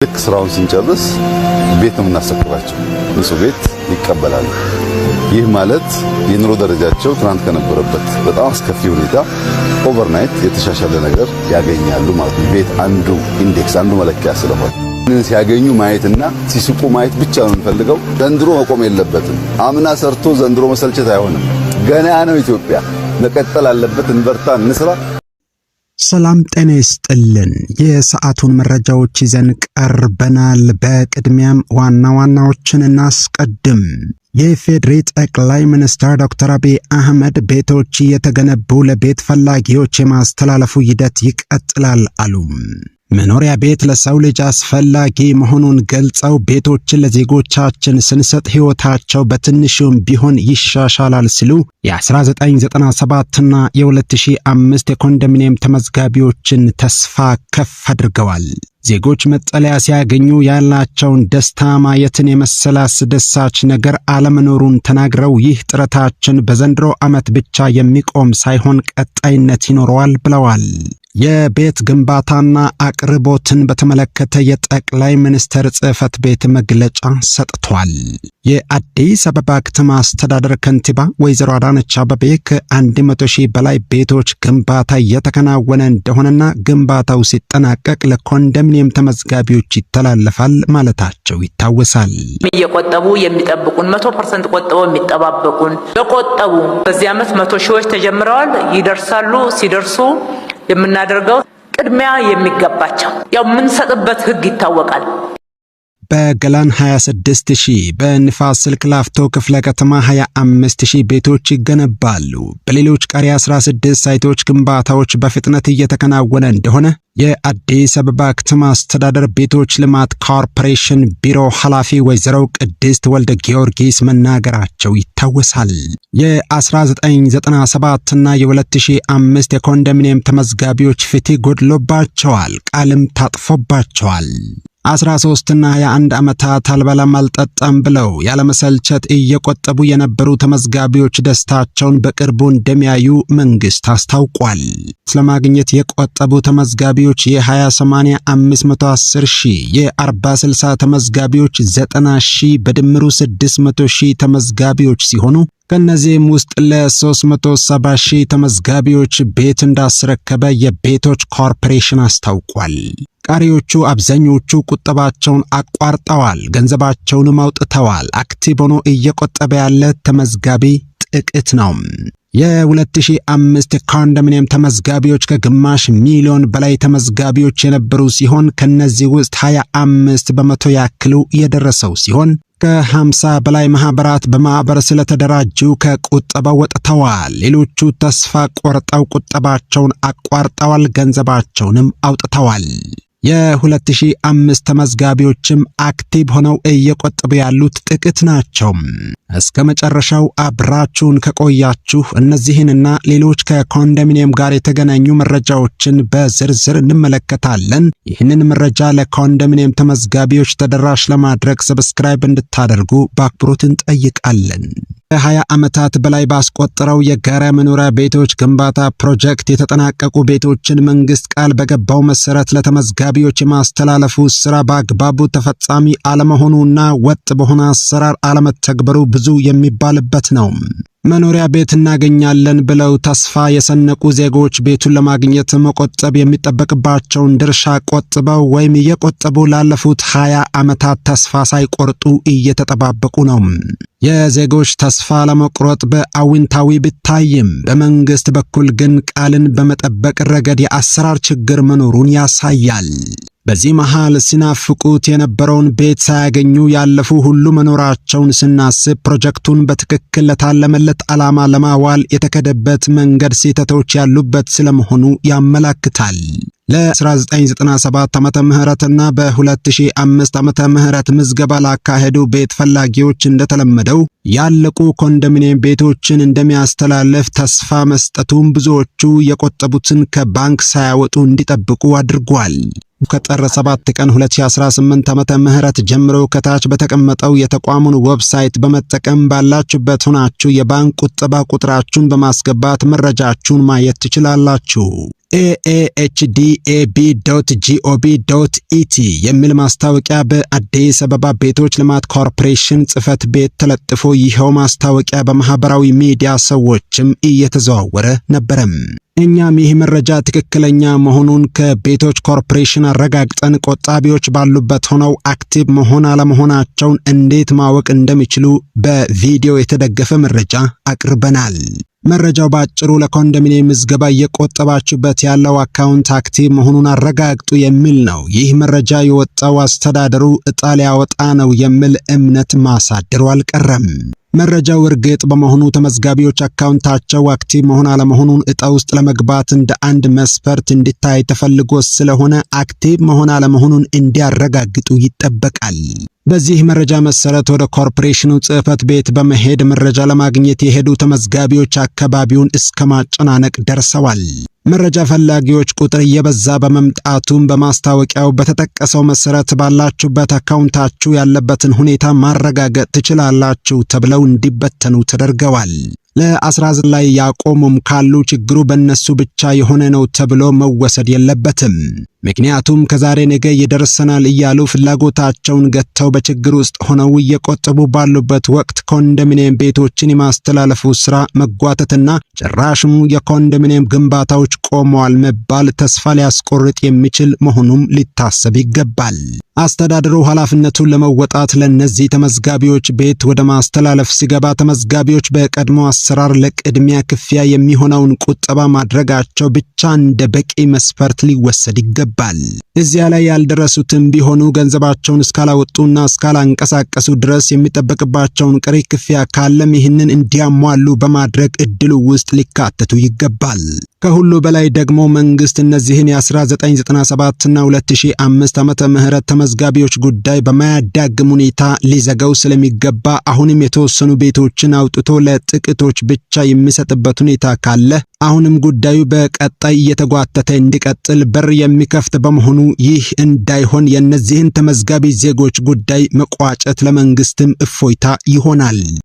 ልክ ስራውን ስንጨርስ ቤት ነው የምናስረክባቸው። ንጹህ ቤት ይቀበላሉ። ይህ ማለት የኑሮ ደረጃቸው ትናንት ከነበረበት በጣም አስከፊ ሁኔታ ኦቨርናይት የተሻሻለ ነገር ያገኛሉ ማለት ነው። ቤት አንዱ ኢንዴክስ አንዱ መለኪያ ስለሆነ ሲያገኙ ማየትና ሲስቁ ማየት ብቻ ነው የምንፈልገው። ዘንድሮ መቆም የለበትም። አምና ሰርቶ ዘንድሮ መሰልቸት አይሆንም። ገና ነው ኢትዮጵያ መቀጠል አለበት። እንበርታ፣ እንስራ። ሰላም ጤና ይስጥልን። የሰዓቱን መረጃዎች ይዘን ቀርበናል። በቅድሚያም ዋና ዋናዎችን እናስቀድም። የኢፌዴሪ ጠቅላይ ሚኒስትር ዶክተር አብይ አህመድ ቤቶች የተገነቡ ለቤት ፈላጊዎች የማስተላለፉ ሂደት ይቀጥላል አሉ። መኖሪያ ቤት ለሰው ልጅ አስፈላጊ መሆኑን ገልጸው ቤቶችን ለዜጎቻችን ስንሰጥ ሕይወታቸው በትንሹም ቢሆን ይሻሻላል ሲሉ የ1997ና የ2005 የኮንዶሚኒየም ተመዝጋቢዎችን ተስፋ ከፍ አድርገዋል። ዜጎች መጠለያ ሲያገኙ ያላቸውን ደስታ ማየትን የመሰለ አስደሳች ነገር አለመኖሩን ተናግረው ይህ ጥረታችን በዘንድሮ ዓመት ብቻ የሚቆም ሳይሆን ቀጣይነት ይኖረዋል ብለዋል። የቤት ግንባታና አቅርቦትን በተመለከተ የጠቅላይ ሚኒስትር ጽሕፈት ቤት መግለጫ ሰጥቷል። የአዲስ አበባ ከተማ አስተዳደር ከንቲባ ወይዘሮ አዳነች አቤቤ ከ100,000 በላይ ቤቶች ግንባታ እየተከናወነ እንደሆነና ግንባታው ሲጠናቀቅ ለኮንዶሚኒየም ተመዝጋቢዎች ይተላለፋል ማለታቸው ይታወሳል። እየቆጠቡ የሚጠብቁን 100% ቆጥበው የሚጠባበቁን ለቆጠቡ በዚህ ዓመት 100,000 ተጀምረዋል። ይደርሳሉ። ሲደርሱ የምናደርገው ቅድሚያ የሚገባቸው ያው የምንሰጥበት ህግ ይታወቃል። በገላን 26,000 በንፋስ ስልክ ላፍቶ ክፍለ ከተማ 25,000 ቤቶች ይገነባሉ። በሌሎች ቀሪ 16 ሳይቶች ግንባታዎች በፍጥነት እየተከናወነ እንደሆነ የአዲስ አበባ ከተማ አስተዳደር ቤቶች ልማት ኮርፖሬሽን ቢሮ ኃላፊ ወይዘሮ ቅድስት ወልደ ጊዮርጊስ መናገራቸው ይታወሳል። የ1997 እና የ2005 የኮንዶሚኒየም ተመዝጋቢዎች ፍትህ ጎድሎባቸዋል፣ ቃልም ታጥፎባቸዋል። 13 እና 21 ዓመታት አልበላም አልጠጣም ብለው ያለመሰልቸት እየቆጠቡ የነበሩ ተመዝጋቢዎች ደስታቸውን በቅርቡ እንደሚያዩ መንግስት አስታውቋል። ስለማግኘት የቆጠቡ ተመዝጋቢዎች የ20/80 510,000፣ የ40/60 ተመዝጋቢዎች 90,000 በድምሩ 600,000 ተመዝጋቢዎች ሲሆኑ ከነዚህም ውስጥ ለ370,000 ተመዝጋቢዎች ቤት እንዳስረከበ የቤቶች ኮርፖሬሽን አስታውቋል። ቀሪዎቹ አብዛኞቹ ቁጠባቸውን አቋርጠዋል፣ ገንዘባቸውንም አውጥተዋል። አክቲቭ ሆኖ እየቆጠበ ያለ ተመዝጋቢ ጥቂት ነው። የ2005 ኮንዶሚኒየም ተመዝጋቢዎች ከግማሽ ሚሊዮን በላይ ተመዝጋቢዎች የነበሩ ሲሆን ከነዚህ ውስጥ 25 በመቶ ያክሉ የደረሰው ሲሆን ከ50 በላይ ማህበራት በማህበር ስለተደራጁ ከቁጠባው ወጥተዋል። ሌሎቹ ተስፋ ቆርጠው ቁጠባቸውን አቋርጠዋል፣ ገንዘባቸውንም አውጥተዋል። የ2005 ተመዝጋቢዎችም አክቲቭ ሆነው እየቆጠቡ ያሉት ጥቂት ናቸው። እስከ መጨረሻው አብራችሁን ከቆያችሁ እነዚህንና ሌሎች ከኮንዶሚኒየም ጋር የተገናኙ መረጃዎችን በዝርዝር እንመለከታለን። ይህንን መረጃ ለኮንዶሚኒየም ተመዝጋቢዎች ተደራሽ ለማድረግ ሰብስክራይብ እንድታደርጉ በአክብሮት እንጠይቃለን። ከ20 ዓመታት በላይ ባስቆጠረው የጋራ መኖሪያ ቤቶች ግንባታ ፕሮጀክት የተጠናቀቁ ቤቶችን መንግስት ቃል በገባው መሰረት ለተመዝጋቢዎች የማስተላለፉ ስራ በአግባቡ ተፈጻሚ አለመሆኑና ወጥ በሆነ አሰራር አለመተግበሩ ብዙ የሚባልበት ነው። መኖሪያ ቤት እናገኛለን ብለው ተስፋ የሰነቁ ዜጎች ቤቱን ለማግኘት መቆጠብ የሚጠበቅባቸውን ድርሻ ቆጥበው ወይም እየቆጠቡ ላለፉት 20 ዓመታት ተስፋ ሳይቆርጡ እየተጠባበቁ ነው። የዜጎች ተስፋ ለመቁረጥ በአዊንታዊ ቢታይም በመንግስት በኩል ግን ቃልን በመጠበቅ ረገድ የአሰራር ችግር መኖሩን ያሳያል። በዚህ መሃል ሲናፍቁት የነበረውን ቤት ሳያገኙ ያለፉ ሁሉ መኖራቸውን ስናስብ ፕሮጀክቱን በትክክል ለታለመለት ዓላማ ለማዋል የተከደበት መንገድ ስህተቶች ያሉበት ስለመሆኑ ያመለክታል። ለ1997 ዓመተ ምህረትና በ2005 ዓመተ ምህረት ምዝገባ ላካሄዱ ቤት ፈላጊዎች እንደተለመደው ያለቁ ኮንዶሚኒየም ቤቶችን እንደሚያስተላልፍ ተስፋ መስጠቱም ብዙዎቹ የቆጠቡትን ከባንክ ሳያወጡ እንዲጠብቁ አድርጓል። ከጥር 7 ቀን 2018 ዓመተ ምህረት ጀምሮ ከታች በተቀመጠው የተቋሙን ዌብሳይት በመጠቀም ባላችሁበት ሆናችሁ የባንክ ቁጠባ ቁጥራችሁን በማስገባት መረጃችሁን ማየት ትችላላችሁ። aahdaab.gov.et የሚል ማስታወቂያ በአዲስ አበባ ቤቶች ልማት ኮርፖሬሽን ጽሕፈት ቤት ተለጥፎ ይኸው ማስታወቂያ በማህበራዊ ሚዲያ ሰዎችም እየተዘዋወረ ነበረም። እኛም ይህ መረጃ ትክክለኛ መሆኑን ከቤቶች ኮርፖሬሽን አረጋግጠን ቆጣቢዎች ባሉበት ሆነው አክቲቭ መሆን አለመሆናቸውን እንዴት ማወቅ እንደሚችሉ በቪዲዮ የተደገፈ መረጃ አቅርበናል። መረጃው ባጭሩ ለኮንዶሚኒየም ምዝገባ እየቆጠባችሁበት ያለው አካውንት አክቲቭ መሆኑን አረጋግጡ የሚል ነው። ይህ መረጃ የወጣው አስተዳደሩ ዕጣ ሊያወጣ ነው የሚል እምነት ማሳደሩ አልቀረም። መረጃው እርግጥ በመሆኑ ተመዝጋቢዎች አካውንታቸው አክቲቭ መሆን አለመሆኑን ዕጣ ውስጥ ለመግባት እንደ አንድ መስፈርት እንዲታይ ተፈልጎ ስለሆነ አክቲቭ መሆን አለመሆኑን እንዲያረጋግጡ ይጠበቃል። በዚህ መረጃ መሰረት ወደ ኮርፖሬሽኑ ጽሕፈት ቤት በመሄድ መረጃ ለማግኘት የሄዱ ተመዝጋቢዎች አካባቢውን እስከ ማጨናነቅ ደርሰዋል። መረጃ ፈላጊዎች ቁጥር እየበዛ በመምጣቱም በማስታወቂያው በተጠቀሰው መሰረት ባላችሁበት አካውንታችሁ ያለበትን ሁኔታ ማረጋገጥ ትችላላችሁ ተብለው እንዲበተኑ ተደርገዋል። ለ19 ላይ ያቆሙም ካሉ ችግሩ በእነሱ ብቻ የሆነ ነው ተብሎ መወሰድ የለበትም። ምክንያቱም ከዛሬ ነገ ይደርሰናል እያሉ ፍላጎታቸውን ገተው በችግር ውስጥ ሆነው እየቆጠቡ ባሉበት ወቅት ኮንዶሚኒየም ቤቶችን የማስተላለፉ ስራ መጓተትና ጭራሽም የኮንዶሚኒየም ግንባታዎች ቆመዋል መባል ተስፋ ሊያስቆርጥ የሚችል መሆኑም ሊታሰብ ይገባል። አስተዳደሩ ኃላፊነቱን ለመወጣት ለነዚህ ተመዝጋቢዎች ቤት ወደ ማስተላለፍ ሲገባ ተመዝጋቢዎች በቀድሞ አሰራር ለቅድሚያ ክፍያ የሚሆነውን ቁጠባ ማድረጋቸው ብቻ እንደ በቂ መስፈርት ሊወሰድ ይገባል። እዚያ ላይ ያልደረሱትም ቢሆኑ ገንዘባቸውን እስካላወጡና እስካላንቀሳቀሱ ድረስ የሚጠበቅባቸውን ቀሪ ክፍያ ካለም ይህንን እንዲያሟሉ በማድረግ እድሉ ውስጥ ሊካተቱ ይገባል። ከሁሉ በላይ ደግሞ መንግስት እነዚህን የ1997 እና 2005 ዓመተ ምህረት ተመዝጋቢዎች ጉዳይ በማያዳግም ሁኔታ ሊዘጋው ስለሚገባ አሁንም የተወሰኑ ቤቶችን አውጥቶ ለጥቂቶች ብቻ የሚሰጥበት ሁኔታ ካለ አሁንም ጉዳዩ በቀጣይ እየተጓተተ እንዲቀጥል በር የሚከፍት በመሆኑ ይህ እንዳይሆን የእነዚህን ተመዝጋቢ ዜጎች ጉዳይ መቋጨት ለመንግስትም እፎይታ ይሆናል።